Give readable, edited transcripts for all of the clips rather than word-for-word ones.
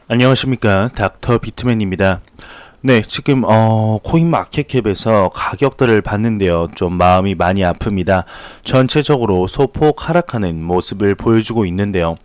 안녕하십니까, 닥터 비트맨입니다. 네, 지금 코인마켓캡에서 가격들을 봤는데요. 좀 마음이 많이 아픕니다. 전체적으로 소폭 하락하는 모습을 보여주고 있는데요.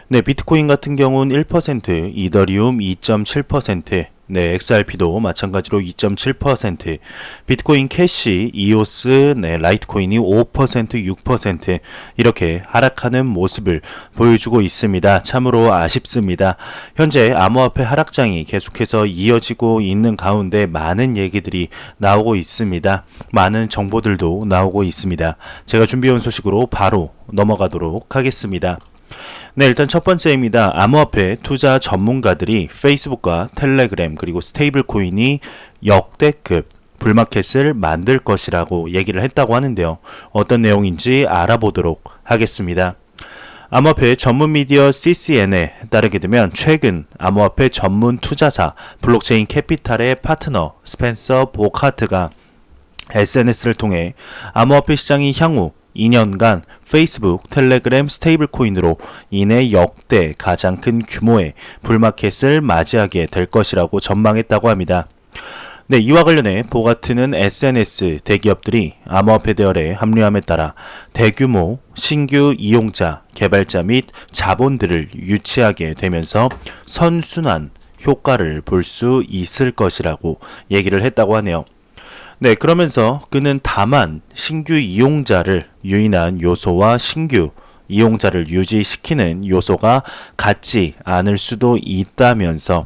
네, 비트코인 같은 경우는 1%, 이더리움 2.7%, 네, XRP도 마찬가지로 2.7%, 비트코인 캐시, 이오스, 네, 라이트코인이 5%, 6% 이렇게 하락하는 모습을 보여주고 있습니다. 참으로 아쉽습니다. 현재 암호화폐 하락장이 계속해서 이어지고 있는 가운데 많은 얘기들이 나오고 있습니다. 많은 정보들도 나오고 있습니다. 제가 준비해온 소식으로 바로 넘어가도록 하겠습니다. 네, 일단 첫 번째입니다. 암호화폐 투자 전문가들이 페이스북과 텔레그램 그리고 스테이블 코인이 역대급 불마켓을 만들 것이라고 얘기를 했다고 하는데요. 어떤 내용인지 알아보도록 하겠습니다. 암호화폐 전문 미디어 CCN에 따르게 되면 최근 암호화폐 전문 투자사 블록체인 캐피탈의 파트너 스펜서 보카트가 SNS를 통해 암호화폐 시장이 향후 2년간 페이스북, 텔레그램, 스테이블 코인으로 이내 역대 가장 큰 규모의 불마켓을 맞이하게 될 것이라고 전망했다고 합니다. 네, 이와 관련해 보가트는 SNS 대기업들이 암호화폐 대열에 합류함에 따라 대규모 신규 이용자, 개발자 및 자본들을 유치하게 되면서 선순환 효과를 볼 수 있을 것이라고 얘기를 했다고 하네요. 네, 그러면서 그는 다만 신규 이용자를 유인한 요소와 신규 이용자를 유지시키는 요소가 같지 않을 수도 있다면서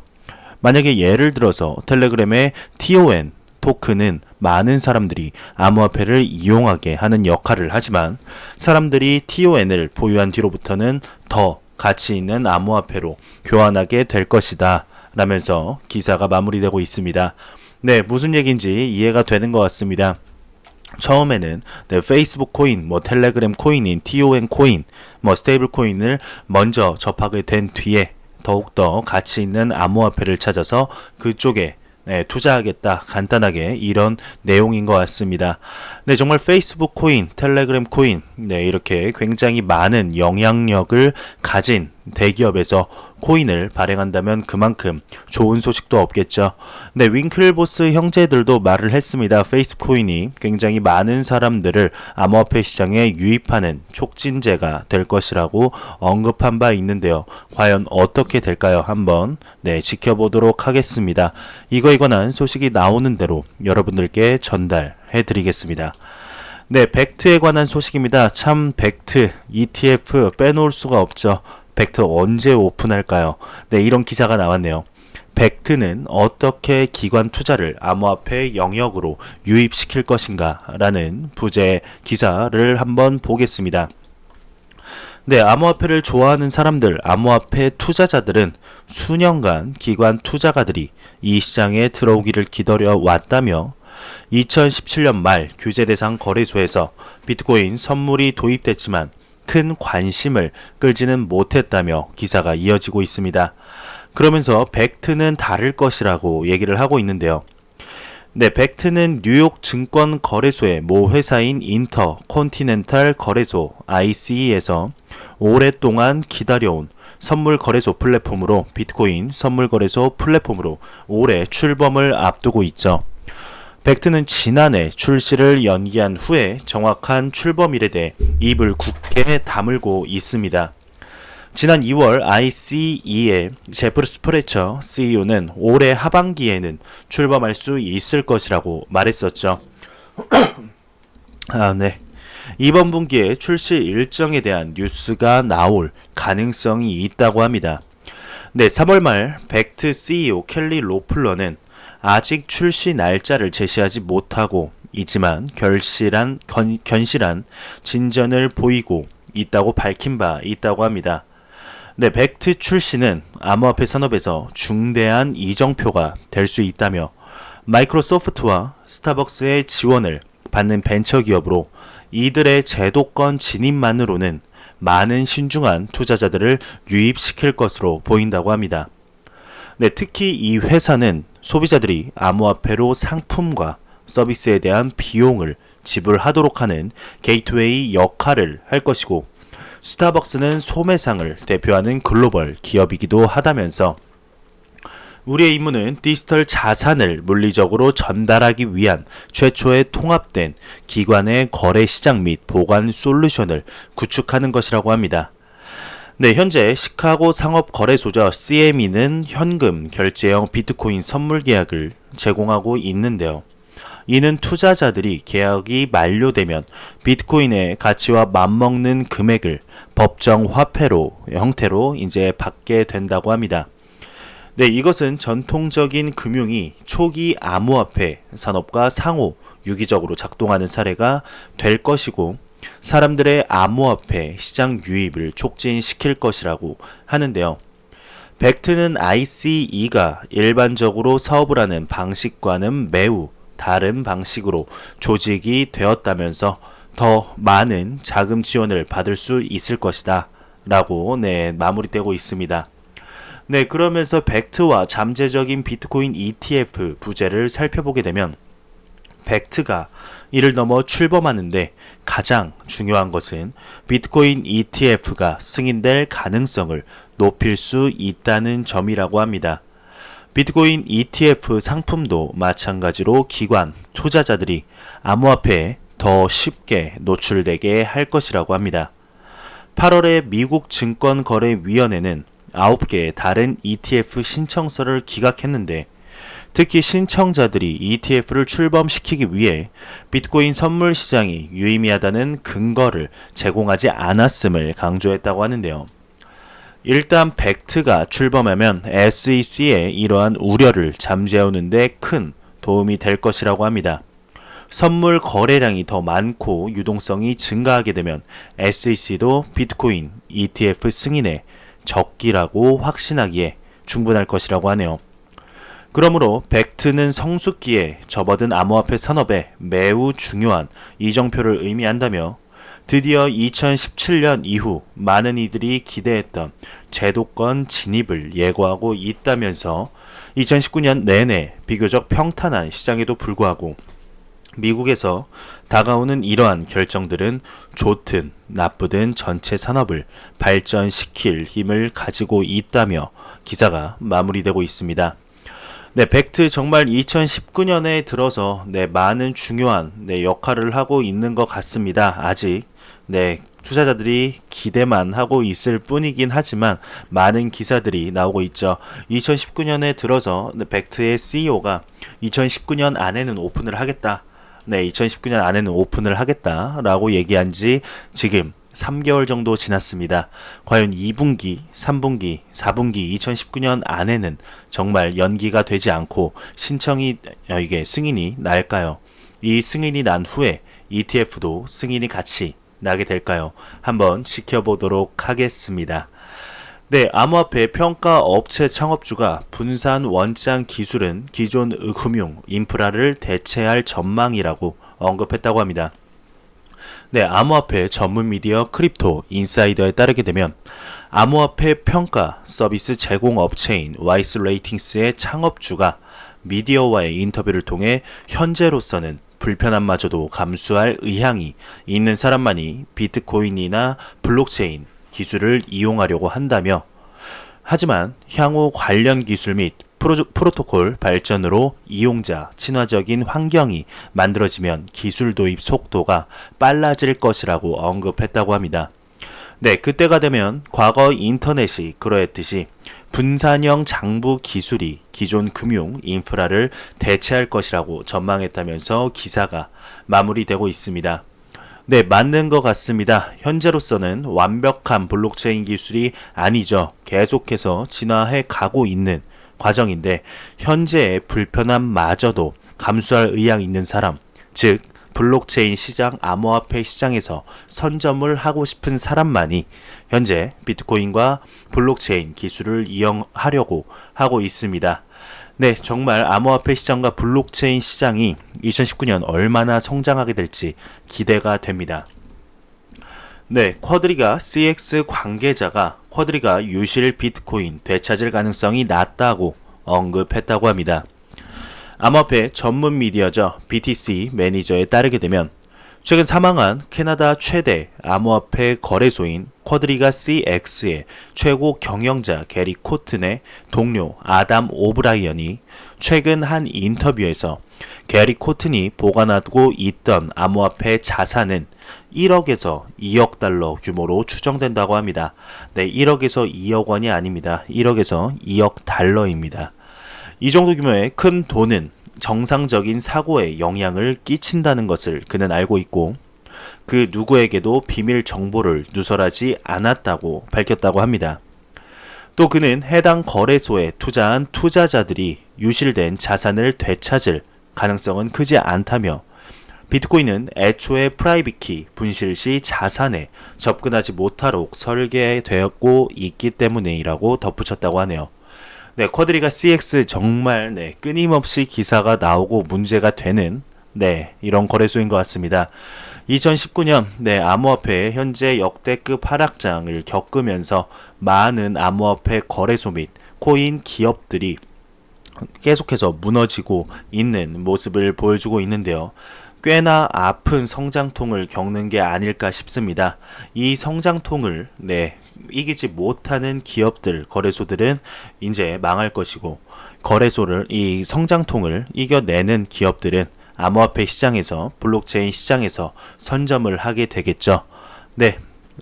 만약에 예를 들어서 텔레그램의 TON 토큰은 많은 사람들이 암호화폐를 이용하게 하는 역할을 하지만 사람들이 TON을 보유한 뒤로부터는 더 가치 있는 암호화폐로 교환하게 될 것이다 라면서 기사가 마무리되고 있습니다. 네, 무슨 얘기인지 이해가 되는 것 같습니다. 처음에는 네, 페이스북 코인, 텔레그램 코인인 TON 코인, 스테이블 코인을 먼저 접하게 된 뒤에 더욱더 가치 있는 암호화폐를 찾아서 그쪽에 네, 투자하겠다. 간단하게 이런 내용인 것 같습니다. 네, 정말 페이스북 코인, 텔레그램 코인, 네, 이렇게 굉장히 많은 영향력을 가진 대기업에서 코인을 발행한다면 그만큼 좋은 소식도 없겠죠. 네, 윙클보스 형제들도 말을 했습니다. 페이스북 코인이 굉장히 많은 사람들을 암호화폐 시장에 유입하는 촉진제가 될 것이라고 언급한 바 있는데요. 과연 어떻게 될까요? 한번 네, 지켜보도록 하겠습니다. 이거에 관한 소식이 나오는 대로 여러분들께 전달해 드리겠습니다. 네, 벡트에 관한 소식입니다. 참 벡트 ETF 빼놓을 수가 없죠. 벡트 언제 오픈할까요? 네, 이런 기사가 나왔네요. 벡트는 어떻게 기관 투자를 암호화폐 영역으로 유입시킬 것인가 라는 부제 기사를 한번 보겠습니다. 네, 암호화폐를 좋아하는 사람들, 암호화폐 투자자들은 수년간 기관 투자가들이 이 시장에 들어오기를 기다려 왔다며 2017년 말 규제 대상 거래소에서 비트코인 선물이 도입됐지만 큰 관심을 끌지는 못했다며 기사가 이어지고 있습니다. 그러면서 벡트는 다를 것이라고 얘기를 하고 있는데요. 네, 벡트는 뉴욕 증권 거래소의 모 회사인 인터 콘티넨탈 거래소 ICE에서 오랫동안 기다려온 선물 거래소 플랫폼으로 비트코인 선물 거래소 플랫폼으로 올해 출범을 앞두고 있죠. 벡트는 지난해 출시를 연기한 후에 정확한 출범일에 대해 입을 굳게 다물고 있습니다. 지난 2월 ICE의 제프 스프레처 CEO는 올해 하반기에는 출범할 수 있을 것이라고 말했었죠. 네. 이번 분기에 출시 일정에 대한 뉴스가 나올 가능성이 있다고 합니다. 네, 3월 말 벡트 CEO 켈리 로플러는 아직 출시 날짜를 제시하지 못하고 있지만 견실한 진전을 보이고 있다고 밝힌 바 있다고 합니다. 네, 벡트 출시는 암호화폐 산업에서 중대한 이정표가 될 수 있다며 마이크로소프트와 스타벅스의 지원을 받는 벤처기업으로 이들의 제도권 진입만으로는 많은 신중한 투자자들을 유입시킬 것으로 보인다고 합니다. 네, 특히 이 회사는 소비자들이 암호화폐로 상품과 서비스에 대한 비용을 지불하도록 하는 게이트웨이 역할을 할 것이고 스타벅스는 소매상을 대표하는 글로벌 기업이기도 하다면서 우리의 임무는 디지털 자산을 물리적으로 전달하기 위한 최초의 통합된 기관의 거래 시장 및 보관 솔루션을 구축하는 것이라고 합니다. 네, 현재 시카고 상업거래소죠. CME는 현금 결제형 비트코인 선물 계약을 제공하고 있는데요. 이는 투자자들이 계약이 만료되면 비트코인의 가치와 맞먹는 금액을 법정 화폐로 형태로 이제 받게 된다고 합니다. 네, 이것은 전통적인 금융이 초기 암호화폐 산업과 상호 유기적으로 작동하는 사례가 될 것이고 사람들의 암호화폐 시장 유입을 촉진시킬 것이라고 하는데요. 벡트는 ICE가 일반적으로 사업을 하는 방식과는 매우 다른 방식으로 조직이 되었다면서 더 많은 자금 지원을 받을 수 있을 것이다 라고 마무리되고 있습니다. 네, 그러면서 벡트와 잠재적인 비트코인 ETF 부재를 살펴보게 되면 벡트가 이를 넘어 출범하는데 가장 중요한 것은 비트코인 ETF가 승인될 가능성을 높일 수 있다는 점이라고 합니다. 비트코인 ETF 상품도 마찬가지로 기관, 투자자들이 암호화폐에 더 쉽게 노출되게 할 것이라고 합니다. 8월에 미국 증권거래위원회는 9개의 다른 ETF 신청서를 기각했는데 특히 신청자들이 ETF를 출범시키기 위해 비트코인 선물 시장이 유의미하다는 근거를 제공하지 않았음을 강조했다고 하는데요. 일단 벡트가 출범하면 SEC의 이러한 우려를 잠재우는 데 큰 도움이 될 것이라고 합니다. 선물 거래량이 더 많고 유동성이 증가하게 되면 SEC도 비트코인 ETF 승인에 적기라고 확신하기에 충분할 것이라고 하네요. 그러므로 벡트는 성숙기에 접어든 암호화폐 산업에 매우 중요한 이정표를 의미한다며 드디어 2017년 이후 많은 이들이 기대했던 제도권 진입을 예고하고 있다면서 2019년 내내 비교적 평탄한 시장에도 불구하고 미국에서 다가오는 이러한 결정들은 좋든 나쁘든 전체 산업을 발전시킬 힘을 가지고 있다며 기사가 마무리되고 있습니다. 네, 벡트 정말 2019년에 들어서 많은 중요한 역할을 하고 있는 것 같습니다. 아직 투자자들이 기대만 하고 있을 뿐이긴 하지만 많은 기사들이 나오고 있죠. 2019년에 들어서 벡트의 CEO가 2019년 안에는 오픈을 하겠다. 2019년 안에는 오픈을 하겠다라고 얘기한 지 지금 3개월 정도 지났습니다. 과연 2분기, 3분기, 4분기 2019년 안에는 정말 연기가 되지 않고 이게 승인이 날까요? 이 승인이 난 후에 ETF도 승인이 같이 나게 될까요? 한번 지켜보도록 하겠습니다. 네, 암호화폐 평가 업체 창업주가 분산 원장 기술은 기존 금융 인프라를 대체할 전망이라고 언급했다고 합니다. 네, 암호화폐 전문 미디어 크립토 인사이더에 따르게 되면 암호화폐 평가 서비스 제공 업체인 와이스 레이팅스의 창업주가 미디어와의 인터뷰를 통해 현재로서는 불편함마저도 감수할 의향이 있는 사람만이 비트코인이나 블록체인 기술을 이용하려고 한다며 하지만 향후 관련 기술 및 프로토콜 발전으로 이용자 친화적인 환경이 만들어지면 기술 도입 속도가 빨라질 것이라고 언급했다고 합니다. 네, 그때가 되면 과거 인터넷이 그러했듯이 분산형 장부 기술이 기존 금융 인프라를 대체할 것이라고 전망했다면서 기사가 마무리되고 있습니다. 네, 맞는 것 같습니다. 현재로서는 완벽한 블록체인 기술이 아니죠. 계속해서 진화해 가고 있는 과정인데 현재의 불편함마저도 감수할 의향이 있는 사람, 즉 블록체인 시장, 암호화폐 시장에서 선점을 하고 싶은 사람만이 현재 비트코인과 블록체인 기술을 이용하려고 하고 있습니다. 네, 정말 암호화폐 시장과 블록체인 시장이 2019년 얼마나 성장하게 될지 기대가 됩니다. 네, 쿼드리가 CX 관계자가 쿼드리가 유실 비트코인 되찾을 가능성이 낮다고 언급했다고 합니다. 암호화폐 전문 미디어죠. BTC 매니저에 따르게 되면 최근 사망한 캐나다 최대 암호화폐 거래소인 쿼드리가 CX의 최고 경영자 게리 코튼의 동료 아담 오브라이언이 최근 한 인터뷰에서 게리 코튼이 보관하고 있던 암호화폐 자산은 1억에서 2억 달러 규모로 추정된다고 합니다. 네, 1억에서 2억 원이 아닙니다. 1억에서 2억 달러입니다. 이 정도 규모의 큰 돈은 정상적인 사고에 영향을 끼친다는 것을 그는 알고 있고 그 누구에게도 비밀 정보를 누설하지 않았다고 밝혔다고 합니다. 또 그는 해당 거래소에 투자한 투자자들이 유실된 자산을 되찾을 가능성은 크지 않다며 비트코인은 애초에 프라이빗 키 분실 시 자산에 접근하지 못하도록 설계되었고 있기 때문이라고 덧붙였다고 하네요. 네, 쿼드리가 CX 정말 끊임없이 기사가 나오고 문제가 되는 이런 거래소인 것 같습니다. 2019년 암호화폐의 현재 역대급 하락장을 겪으면서 많은 암호화폐 거래소 및 코인 기업들이 계속해서 무너지고 있는 모습을 보여주고 있는데요. 꽤나 아픈 성장통을 겪는 게 아닐까 싶습니다. 이 성장통을 이기지 못하는 기업들, 거래소들은 이제 망할 것이고 이 성장통을 이겨내는 기업들은 암호화폐 시장에서, 블록체인 시장에서 선점을 하게 되겠죠.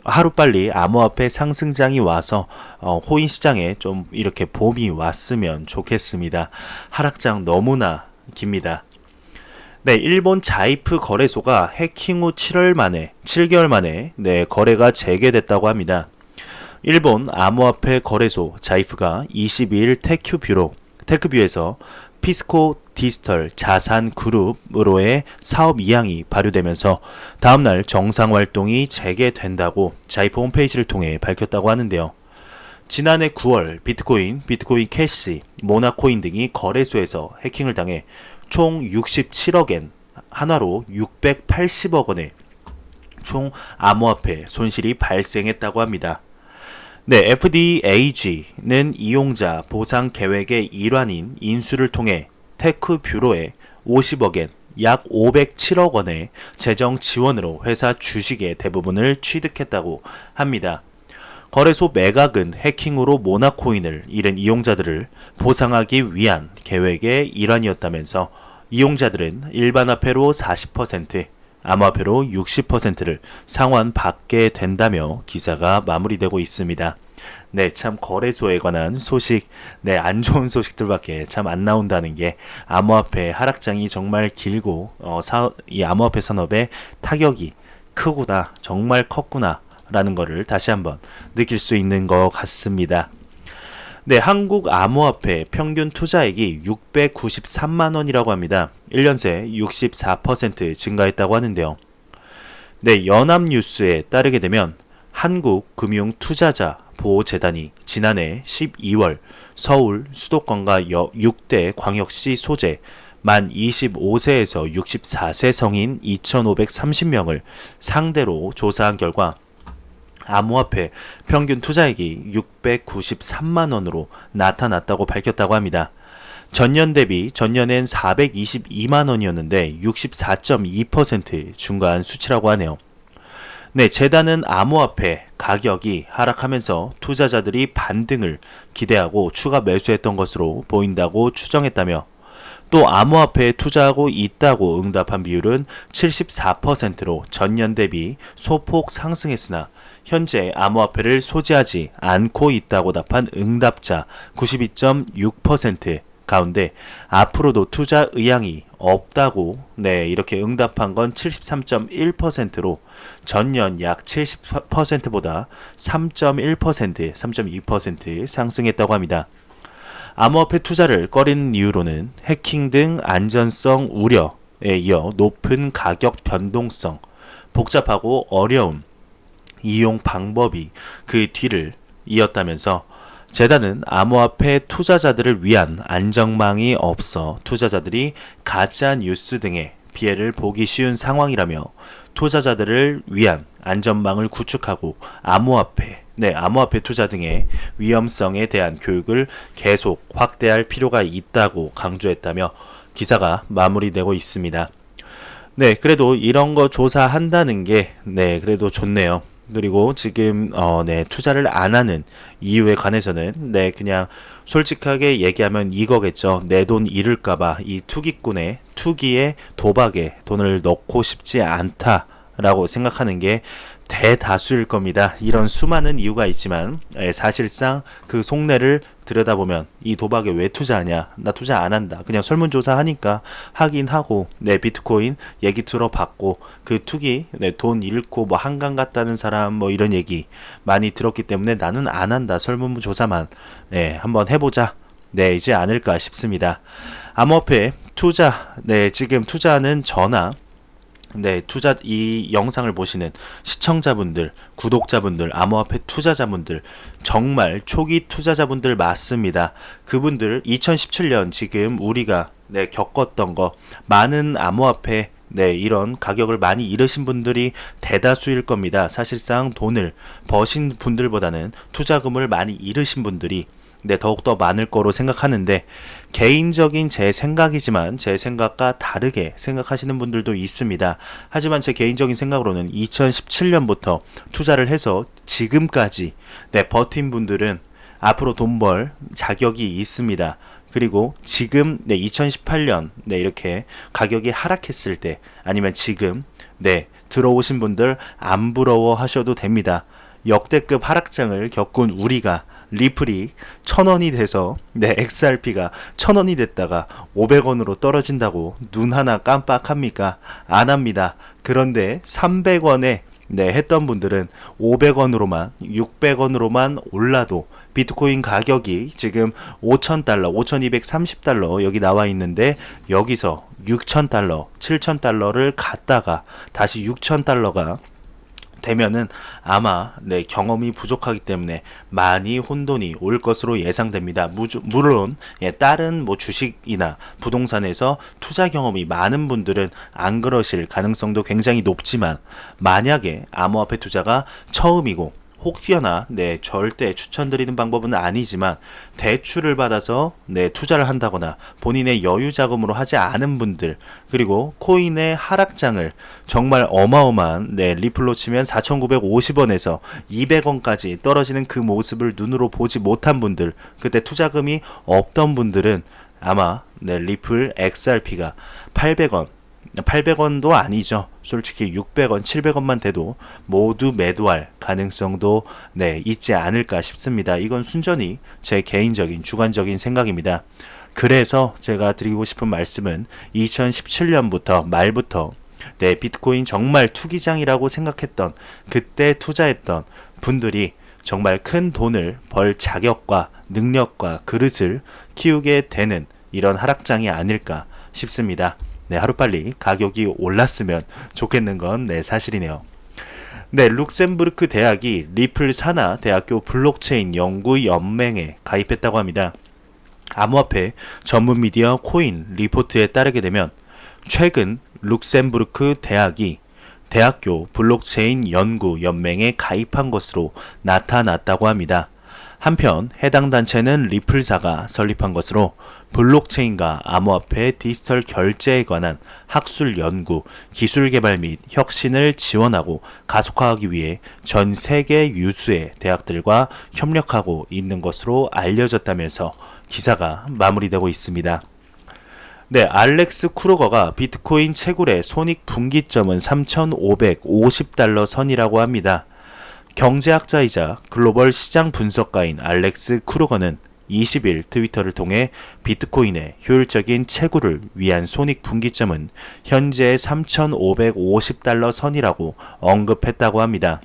하루빨리 암호화폐 상승장이 와서 코인 시장에 좀 이렇게 봄이 왔으면 좋겠습니다. 하락장 너무나 깁니다. 일본 자이프 거래소가 해킹 후 7개월 만에 거래가 재개됐다고 합니다. 일본 암호화폐 거래소 자이프가 22일 테크뷰에서 피스코 디지털 자산 그룹으로의 사업 이양이 발효되면서 다음날 정상 활동이 재개된다고 자이프 홈페이지를 통해 밝혔다고 하는데요. 지난해 9월 비트코인 캐시, 모나코인 등이 거래소에서 해킹을 당해 총 67억엔, 한화로 680억 원의 총 암호화폐 손실이 발생했다고 합니다. FDAG는 이용자 보상 계획의 일환인 인수를 통해 테크뷰로에 50억엔, 약 507억 원의 재정 지원으로 회사 주식의 대부분을 취득했다고 합니다. 거래소 매각은 해킹으로 모나코인을 잃은 이용자들을 보상하기 위한 계획의 일환이었다면서 이용자들은 일반 화폐로 40%, 암호화폐로 60%를 상환받게 된다며 기사가 마무리되고 있습니다. 참 거래소에 관한 소식, 안 좋은 소식들밖에 참 안 나온다는 게 암호화폐 하락장이 정말 길고 이 암호화폐 산업의 타격이 크구나, 정말 컸구나 라는 것을 다시 한번 느낄 수 있는 것 같습니다. 한국 암호화폐 평균 투자액이 693만 원이라고 합니다. 1년 새 64% 증가했다고 하는데요. 연합뉴스에 따르게 되면 한국금융투자자 보호재단이 지난해 12월 서울 수도권과 6대 광역시 소재 만 25세에서 64세 성인 2,530명을 상대로 조사한 결과 암호화폐 평균 투자액이 693만 원으로 나타났다고 밝혔다고 합니다. 전년엔 422만 원이었는데 64.2% 증가한 수치라고 하네요. 재단은 암호화폐 가격이 하락하면서 투자자들이 반등을 기대하고 추가 매수했던 것으로 보인다고 추정했다며 또 암호화폐에 투자하고 있다고 응답한 비율은 74%로 전년 대비 소폭 상승했으나 현재 암호화폐를 소지하지 않고 있다고 답한 응답자 92.6% 가운데 앞으로도 투자 의향이 없다고 이렇게 응답한 건 73.1%로 전년 약 70%보다 3.2% 상승했다고 합니다. 암호화폐 투자를 꺼리는 이유로는 해킹 등 안전성 우려에 이어 높은 가격 변동성, 복잡하고 어려운 이용 방법이 그 뒤를 이었다면서 재단은 암호화폐 투자자들을 위한 안정망이 없어 투자자들이 가짜 뉴스 등의 피해를 보기 쉬운 상황이라며 투자자들을 위한 안전망을 구축하고 암호화폐 투자 등의 위험성에 대한 교육을 계속 확대할 필요가 있다고 강조했다며 기사가 마무리되고 있습니다. 네, 그래도 이런 거 조사한다는 게, 네, 그래도 좋네요. 그리고 지금, 네, 투자를 안 하는 이유에 관해서는, 네, 그냥 솔직하게 얘기하면 이거겠죠. 내 돈 잃을까봐 이 투기꾼의, 투기에, 도박에 돈을 넣고 싶지 않다라고 생각하는 게 대다수일 겁니다. 이런 수많은 이유가 있지만, 사실상 그 속내를 들여다보면 이 도박에 왜 투자하냐? 나 투자 안 한다. 그냥 설문조사 하니까 하긴 하고, 내 비트코인 얘기 들어봤고, 그 투기, 돈 잃고 뭐 한강 갔다는 사람 뭐 이런 얘기 많이 들었기 때문에 나는 안 한다. 설문조사만, 한번 해보자. 이제 않을까 싶습니다. 암호화폐 투자, 지금 투자하는 저나 투자 이 영상을 보시는 시청자분들, 구독자분들, 암호화폐 투자자분들 정말 초기 투자자분들 맞습니다. 그분들 2017년 지금 우리가 겪었던 거 많은 암호화폐 이런 가격을 많이 잃으신 분들이 대다수일 겁니다. 사실상 돈을 버신 분들보다는 투자금을 많이 잃으신 분들이 더욱더 많을 거로 생각하는데 개인적인 제 생각이지만 제 생각과 다르게 생각하시는 분들도 있습니다. 하지만 제 개인적인 생각으로는 2017년부터 투자를 해서 지금까지 버틴 분들은 앞으로 돈 벌 자격이 있습니다. 그리고 지금 2018년 이렇게 가격이 하락했을 때 아니면 지금 들어오신 분들 안 부러워하셔도 됩니다. 역대급 하락장을 겪은 우리가 리플이 1,000원이 돼서 XRP가 1,000원이 됐다가 500원으로 떨어진다고 눈 하나 깜빡합니까? 안 합니다. 그런데 300원에 했던 분들은 500원으로만 600원으로만 올라도 비트코인 가격이 지금 5,000달러, 5,230달러 여기 나와 있는데 여기서 6,000달러, 7,000달러를 갔다가 다시 6,000달러가 되면은 아마 경험이 부족하기 때문에 많이 혼돈이 올 것으로 예상됩니다. 물론 다른 뭐 주식이나 부동산에서 투자 경험이 많은 분들은 안 그러실 가능성도 굉장히 높지만 만약에 암호화폐 투자가 처음이고 혹여나 절대 추천드리는 방법은 아니지만 대출을 받아서 투자를 한다거나 본인의 여유 자금으로 하지 않은 분들 그리고 코인의 하락장을 정말 어마어마한 리플로 치면 4,950원에서 200원까지 떨어지는 그 모습을 눈으로 보지 못한 분들 그때 투자금이 없던 분들은 아마 리플 XRP가 800원도 아니죠. 솔직히 600원, 700원만 돼도 모두 매도할 가능성도 있지 않을까 싶습니다. 이건 순전히 제 개인적인 주관적인 생각입니다. 그래서 제가 드리고 싶은 말씀은 2017년부터 말부터 비트코인 정말 투기장이라고 생각했던 그때 투자했던 분들이 정말 큰 돈을 벌 자격과 능력과 그릇을 키우게 되는 이런 하락장이 아닐까 싶습니다. 하루빨리 가격이 올랐으면 좋겠는 건 사실이네요. 룩셈부르크 대학이 리플 산하 대학교 블록체인 연구 연맹에 가입했다고 합니다. 암호화폐 전문 미디어 코인 리포트에 따르게 되면 최근 룩셈부르크 대학이 대학교 블록체인 연구 연맹에 가입한 것으로 나타났다고 합니다. 한편 해당 단체는 리플사가 설립한 것으로 블록체인과 암호화폐 디지털 결제에 관한 학술 연구, 기술 개발 및 혁신을 지원하고 가속화하기 위해 전 세계 유수의 대학들과 협력하고 있는 것으로 알려졌다면서 기사가 마무리되고 있습니다. 알렉스 쿠로거가 비트코인 채굴의 손익 분기점은 3,550달러 선이라고 합니다. 경제학자이자 글로벌 시장 분석가인 알렉스 쿠로거는 20일 트위터를 통해 비트코인의 효율적인 채굴을 위한 손익 분기점은 현재 3,550달러 선이라고 언급했다고 합니다.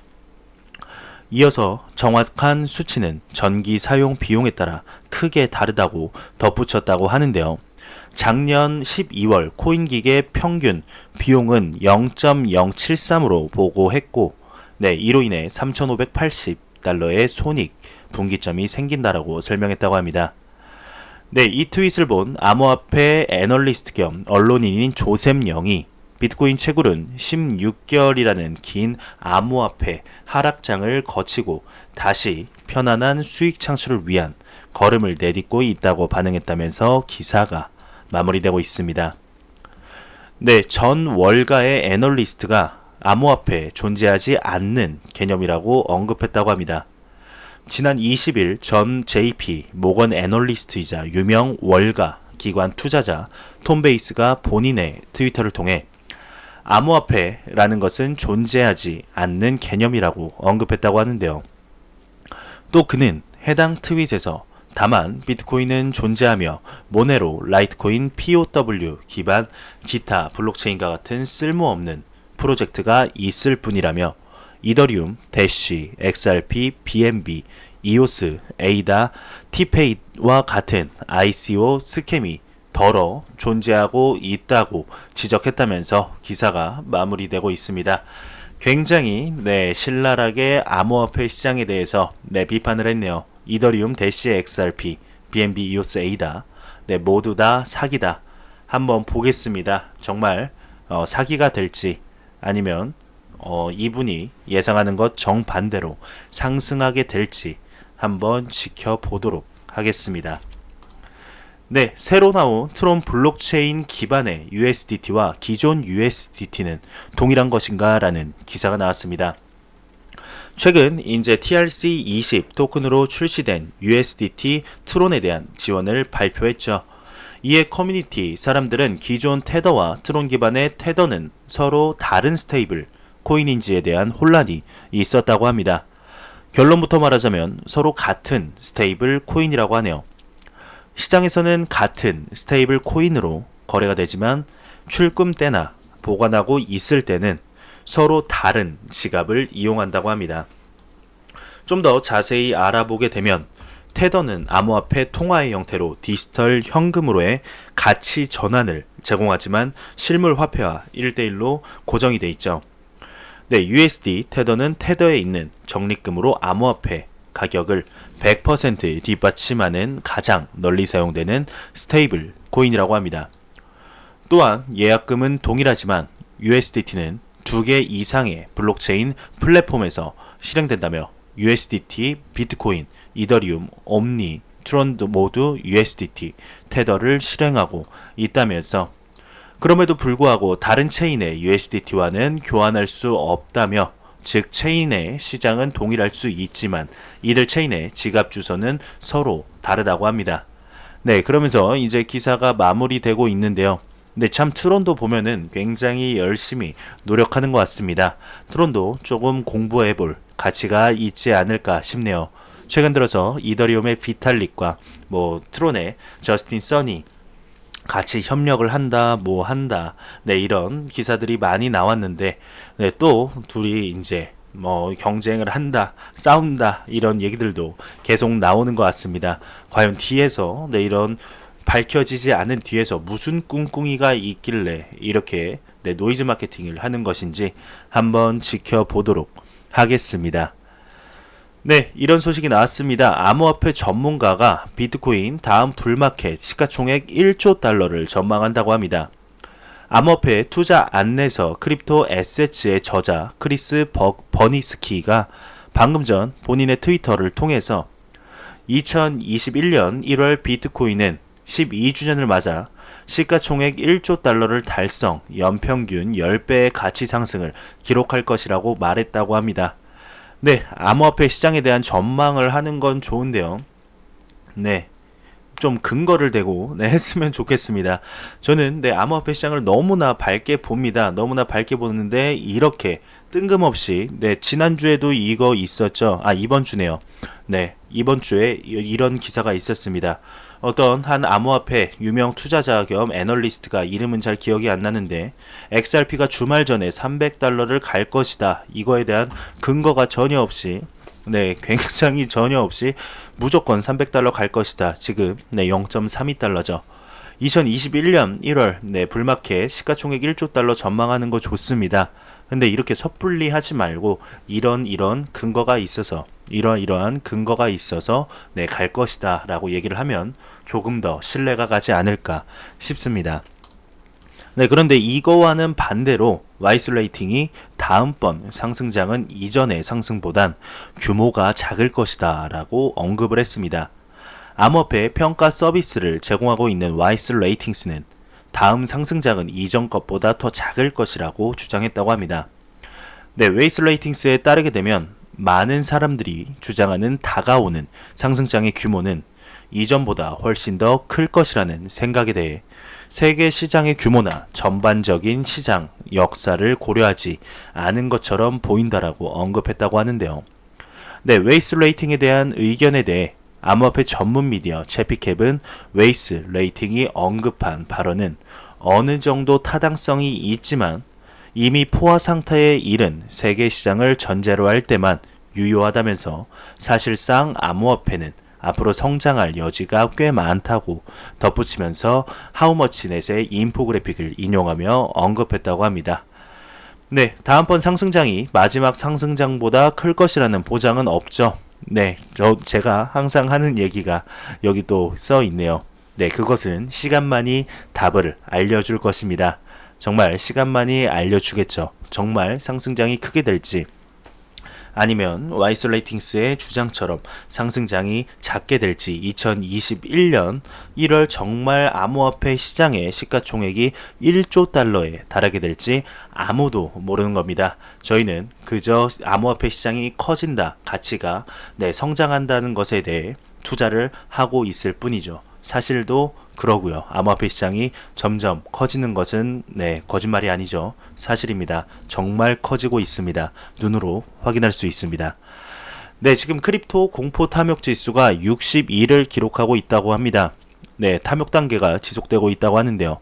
이어서 정확한 수치는 전기 사용 비용에 따라 크게 다르다고 덧붙였다고 하는데요. 작년 12월 코인기계 평균 비용은 0.073으로 보고했고 이로 인해 3,580달러의 손익 분기점이 생긴다라고 설명했다고 합니다. 이 트윗을 본 암호화폐 애널리스트 겸 언론인인 조셉 영이 비트코인 채굴은 16개월이라는 긴 암호화폐 하락장을 거치고 다시 편안한 수익 창출을 위한 걸음을 내딛고 있다고 반응했다면서 기사가 마무리되고 있습니다. 네, 전 월가의 애널리스트가 암호화폐 존재하지 않는 개념이라고 언급했다고 합니다. 지난 20일 전 JP 모건 애널리스트이자 유명 월가 기관 투자자 톰 베이스가 본인의 트위터를 통해 암호화폐라는 것은 존재하지 않는 개념이라고 언급했다고 하는데요. 또 그는 해당 트윗에서 다만 비트코인은 존재하며 모네로, 라이트코인, POW 기반 기타 블록체인과 같은 쓸모없는 프로젝트가 있을 뿐이라며 이더리움, 대쉬, XRP, BNB, 이오스, 에이다, 티페이와 같은 ICO 스캠이 더러 존재하고 있다고 지적했다면서 기사가 마무리되고 있습니다. 굉장히 신랄하게 암호화폐 시장에 대해서 비판을 했네요. 이더리움, 대시, XRP, BNB, 이오스, 에이다 모두 다 사기다. 한번 보겠습니다. 정말 사기가 될지 아니면 이분이 예상하는 것 정반대로 상승하게 될지 한번 지켜보도록 하겠습니다. 네, 새로 나온 트론 블록체인 기반의 USDT와 기존 USDT는 동일한 것인가? 라는 기사가 나왔습니다. 최근 이제 TRC20 토큰으로 출시된 USDT 트론에 대한 지원을 발표했죠. 이에 커뮤니티 사람들은 기존 테더와 트론 기반의 테더는 서로 다른 스테이블 코인인지에 대한 혼란이 있었다고 합니다. 결론부터 말하자면 서로 같은 스테이블 코인이라고 하네요. 시장에서는 같은 스테이블 코인으로 거래가 되지만 출금 때나 보관하고 있을 때는 서로 다른 지갑을 이용한다고 합니다. 좀 더 자세히 알아보게 되면 테더는 암호화폐 통화의 형태로 디지털 현금으로의 가치 전환을 제공하지만 실물 화폐와 1대1로 고정이 돼 있죠. 네, USD 테더는 테더에 있는 적립금으로 암호화폐 가격을 100% 뒷받침하는 가장 널리 사용되는 스테이블 코인이라고 합니다. 또한 예약금은 동일하지만 USDT는 2개 이상의 블록체인 플랫폼에서 실행된다며 USDT, 비트코인, 이더리움, 옴니, 트론도 모두 USDT, 테더를 실행하고 있다면서 그럼에도 불구하고 다른 체인의 USDT와는 교환할 수 없다며 즉 체인의 시장은 동일할 수 있지만 이들 체인의 지갑 주소는 서로 다르다고 합니다. 네, 그러면서 이제 기사가 마무리되고 있는데요. 네, 참 트론도 보면은 굉장히 열심히 노력하는 것 같습니다. 트론도 조금 공부해볼 가치가 있지 않을까 싶네요. 최근 들어서 이더리움의 비탈릭과 트론의 저스틴 써니 같이 협력을 한다, 한다. 네, 이런 기사들이 많이 나왔는데, 네, 또 둘이 이제 경쟁을 한다, 싸운다, 이런 얘기들도 계속 나오는 것 같습니다. 과연 뒤에서, 이런 밝혀지지 않은 뒤에서 무슨 꿍꿍이가 있길래 이렇게 노이즈 마케팅을 하는 것인지 한번 지켜보도록 하겠습니다. 네, 이런 소식이 나왔습니다. 암호화폐 전문가가 비트코인 다음 불마켓 시가총액 1조 달러를 전망한다고 합니다. 암호화폐 투자 안내서 크립토 에셋츠의 저자 크리스 버니스키가 방금 전 본인의 트위터를 통해서 2021년 1월 비트코인은 12주년을 맞아 시가총액 1조 달러를 달성, 연평균 10배의 가치 상승을 기록할 것이라고 말했다고 합니다. 네, 암호화폐 시장에 대한 전망을 하는 건 좋은데요. 네, 좀 근거를 대고 했으면 좋겠습니다. 저는 암호화폐 시장을 너무나 밝게 봅니다. 너무나 밝게 보는데 이렇게 뜬금없이 지난주에도 이거 있었죠. 이번 주네요. 네, 이번 주에 이런 기사가 있었습니다. 어떤 한 암호화폐 유명 투자자 겸 애널리스트가 이름은 잘 기억이 안 나는데 XRP가 주말 전에 300달러를 갈 것이다. 이거에 대한 근거가 전혀 없이 굉장히 전혀 없이 무조건 300달러 갈 것이다. 지금 0.32달러죠. 2021년 1월 불마켓 시가총액 1조 달러 전망하는 거 좋습니다. 근데 이렇게 섣불리 하지 말고 이런 근거가 있어서 이러한 근거가 있어서 갈 것이다 라고 얘기를 하면 조금 더 신뢰가 가지 않을까 싶습니다. 네, 그런데 이거와는 반대로 와이스 레이팅이 다음번 상승장은 이전의 상승보단 규모가 작을 것이다 라고 언급을 했습니다. 암호화폐 평가 서비스를 제공하고 있는 와이스 레이팅스는 다음 상승장은 이전 것보다 더 작을 것이라고 주장했다고 합니다. 네, 웨이스 레이팅스에 따르게 되면 많은 사람들이 주장하는 다가오는 상승장의 규모는 이전보다 훨씬 더 클 것이라는 생각에 대해 세계 시장의 규모나 전반적인 시장 역사를 고려하지 않은 것처럼 보인다라고 언급했다고 하는데요. 네, 웨이스 레이팅에 대한 의견에 대해 암호화폐 전문 미디어 채피캡은 웨이스 레이팅이 언급한 발언은 어느 정도 타당성이 있지만 이미 포화 상태에 이른 세계 시장을 전제로 할 때만 유효하다면서 사실상 암호화폐는 앞으로 성장할 여지가 꽤 많다고 덧붙이면서 하우머치넷의 인포그래픽을 인용하며 언급했다고 합니다. 네, 다음번 상승장이 마지막 상승장보다 클 것이라는 보장은 없죠. 네, 제가 항상 하는 얘기가 여기 또 써 있네요. 네, 그것은 시간만이 답을 알려줄 것입니다. 정말 시간만이 알려주겠죠. 정말 상승장이 크게 될지 아니면 웨이스 레이팅스의 주장처럼 상승장이 작게 될지 2021년 1월 정말 암호화폐 시장의 시가총액이 1조 달러에 달하게 될지 아무도 모르는 겁니다. 저희는 그저 암호화폐 시장이 커진다, 가치가 성장한다는 것에 대해 투자를 하고 있을 뿐이죠. 사실도 그러고요. 암호화폐 시장이 점점 커지는 것은 거짓말이 아니죠. 사실입니다. 정말 커지고 있습니다. 눈으로 확인할 수 있습니다. 네, 지금 크립토 공포 탐욕 지수가 62를 기록하고 있다고 합니다. 네, 탐욕 단계가 지속되고 있다고 하는데요.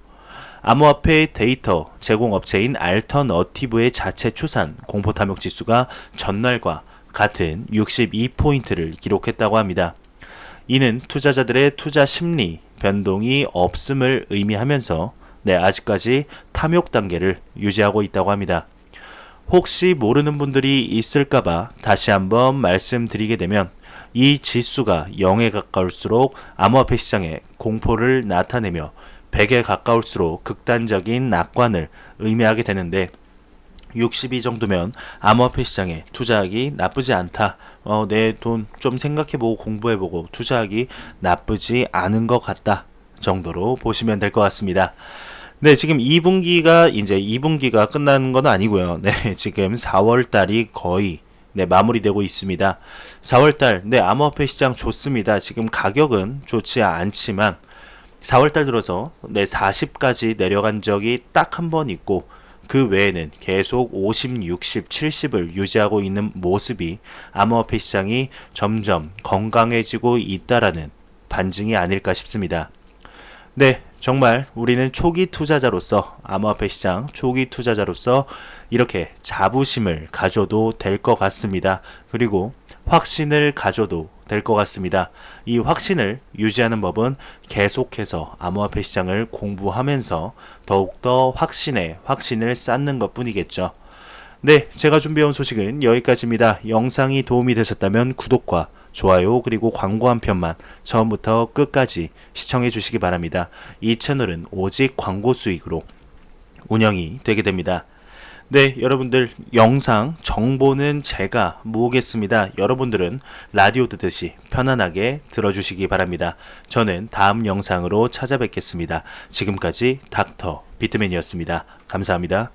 암호화폐 데이터 제공업체인 알터너티브의 자체 추산 공포 탐욕 지수가 전날과 같은 62포인트를 기록했다고 합니다. 이는 투자자들의 투자 심리 변동이 없음을 의미하면서 아직까지 탐욕 단계를 유지하고 있다고 합니다. 혹시 모르는 분들이 있을까봐 다시 한번 말씀드리게 되면 이 지수가 0에 가까울수록 암호화폐 시장에 공포를 나타내며 100에 가까울수록 극단적인 낙관을 의미하게 되는데 62 정도면 암호화폐 시장에 투자하기 나쁘지 않다. 내 돈 좀 생각해보고 공부해보고 투자하기 나쁘지 않은 것 같다 정도로 보시면 될 것 같습니다. 네, 지금 2분기가 끝나는 건 아니고요. 네, 지금 4월 달이 거의 마무리되고 있습니다. 4월 달, 암호화폐 시장 좋습니다. 지금 가격은 좋지 않지만 4월 달 들어서 40까지 내려간 적이 딱 한 번 있고 그 외에는 계속 50, 60, 70을 유지하고 있는 모습이 암호화폐 시장이 점점 건강해지고 있다라는 반증이 아닐까 싶습니다. 네, 정말 우리는 초기 투자자로서 암호화폐 시장 초기 투자자로서 이렇게 자부심을 가져도 될 것 같습니다. 그리고 확신을 가져도 될 것 같습니다. 이 확신을 유지하는 법은 계속해서 암호화폐 시장을 공부하면서 더욱더 확신을 쌓는 것 뿐이겠죠. 네, 제가 준비해온 소식은 여기까지입니다. 영상이 도움이 되셨다면 구독과 좋아요 그리고 광고 한 편만 처음부터 끝까지 시청해 주시기 바랍니다. 이 채널은 오직 광고 수익으로 운영이 되게 됩니다. 네, 여러분들 영상 정보는 제가 모으겠습니다. 여러분들은 라디오 듣듯이 편안하게 들어주시기 바랍니다. 저는 다음 영상으로 찾아뵙겠습니다. 지금까지 닥터 비트맨이었습니다. 감사합니다.